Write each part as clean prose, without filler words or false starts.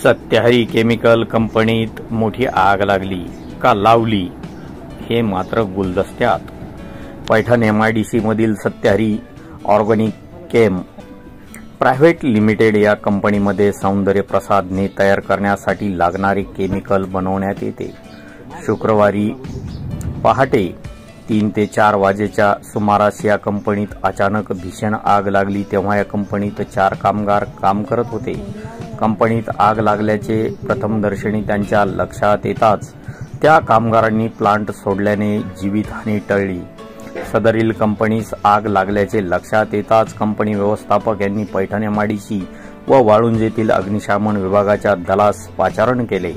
सत्याहरी chemical कंपनीत मोठी आग लागली का लावली हे मात्र गुलदस्त्यात। पैठण MIDC मधील सत्याहरी ऑर्गॅनिक केम प्रायव्हेट लिमिटेड या कंपनीमध्ये सौंदर्य प्रसाधने तयार करण्यासाठी लागणारे केमिकल बनवण्यात येते। शुक्रवारी पहाटे 3 ते 4 वाजेच्या सुमारास या कंपनीत अचानक भीषण आग लागली। तेव्हा या कंपनीत 4 कामगार काम करत होते। कंपनीत आग लागल्याचे प्रथमदर्शनी त्यांच्या लक्षात येताच त्या कामगारांनी प्लांट सोडल्याने जीवितहानी टळली। सदरील कंपनीस आग लागल्याचे लक्षात येताच कंपनी व्यवस्थापक यांनी पैठण MIDC व वाळुंज येथील अग्निशमन विभागाच्या दलास पाचारण केले।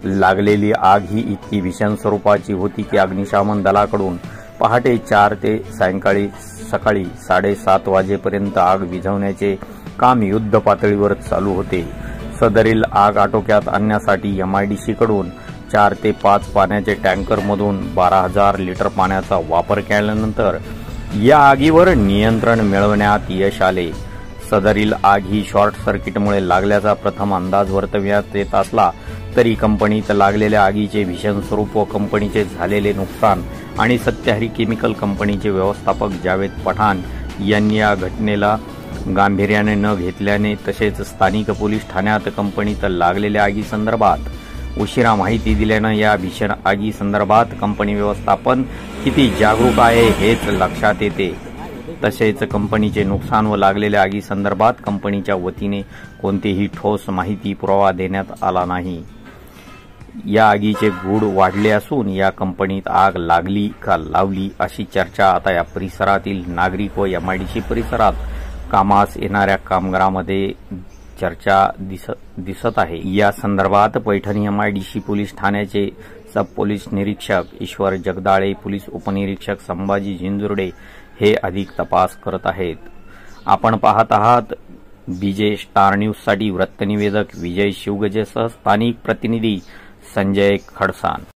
लागलेली आग ही इतकी भीषण स्वरूपाची होती की अग्निशमन दलाकडून पहाटे 4 ते सकाळी 7:30 वाजेपर्यंत आग विझवण्याचे काम युद्ध पातळीवर चालू होते। सदरील आग आटोक्यात आणण्यासाठी MIDC कडून 4 ते 5 पाण्याचे टँकरमधून 12,000 लिटर पाण्याचा वापर केल्यानंतर या आगीवर नियंत्रण मिळवण्यात यश आले। सदरील आग ही शॉर्ट सर्किटमुळे लागल्याचा प्रथम अंदाज वर्तविण्यात येत असला तरी कंपनीत लागलेल्या आगीचे भीषण स्वरूप व कंपनीचे झालेले नुकसान आणि सत्याहरी केमिकल कंपनीचे व्यवस्थापक जावेद पठाण यांनी या घटनेला गांभीर्याने न घेतल्याने तसेच स्थानिक पोलीस ठाण्यात कंपनीत लागलेल्या आगीसंदर्भात उशिरा माहिती दिल्याने या भीषण आगी संदर्भात कंपनी व्यवस्थापन किती जागरूक आहे हेच लक्षात येते। तसेच कंपनीचे नुकसान व लागलेल्या आगी संदर्भात कंपनीच्या वतीने कोणतीही ठोस माहिती पुरावा देण्यात आला नाही। या आगीचे गूढ वाढले असून या कंपनीत आग लागली का लावली अशी चर्चा आता या परिसरातील नागरिक व MIDC परिसरात कामास येणाऱ्या कामगारांमध्ये चर्चा दिसत आहे। या संदर्भात पैठण MIDC पोलीस ठाण्याचे सब पोलीस निरीक्षक ईश्वर जगदाळे, पोलीस उपनिरीक्षक संभाजी झिंजुर्डे हे अधिक तपास करत आहेत। आपण पाहत आहात BJ स्टार न्यूज साठी वृत्तनिवेदक विजय शिवगजेसह स्थानिक प्रतिनिधी संजय खडसान।